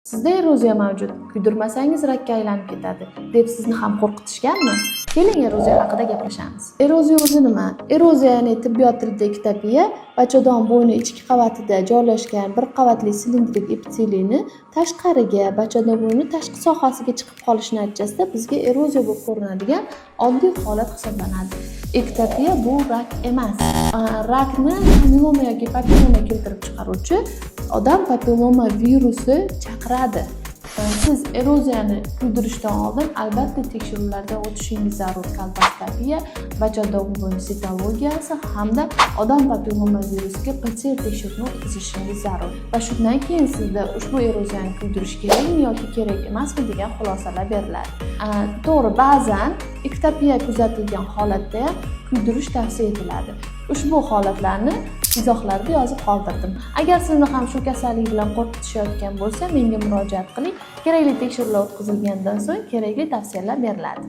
Sizda eroziya mavjud, kuydirmasangiz rakka aylanib ketadi deb sizni ham qo'rqitishganmi? Keling eroziya haqida gaplashamiz. Eroziya o'zi nima? Eroziya ya'ni tibbiyot tilida ektopiya, bachadon bo'yni ichki qavatida joylashgan bir qavatli silindrik epiteliyni tashqariga, bachadon bo'yni tashqi sohasiga chiqib qolishi natijasida bizga eroziya bo'lib ko'rinadigan oddiy holat hisoblanadi. Ektopiya bu rak emas. Rakni papilloma yoki papilloma keltirib chiqaruvchi odam papilloma virusi chaqiradi. Siz eroziyani kuydirishdan oldin albatta tekshiruvlardan o'tishingiz zarur. Kolposkopiya, bachadon bo'yni sitologiyasi hamda odam papilloma virusiga PCR tekshiruvini o'tkazishingiz zarur. Va shundan keyin sizda ushbu eroziyani kuydirish kerakmi yoki kerak emasmi degan xulosalar beriladi. To'g'ri, ba'zan ektopiya kuzatilgan holatda ham kuydirish tavsiya etiladi. Ushbu holatlarni izohlarda yozib qoldirdim. Agar sizni ham shu kasallik bilan qo'rqitishayotgan bo'lsa, menga murojaat qiling. Kerakli tekshiruvlar o'tkazilgandan so'ng kerakli tavsiyalar beriladi.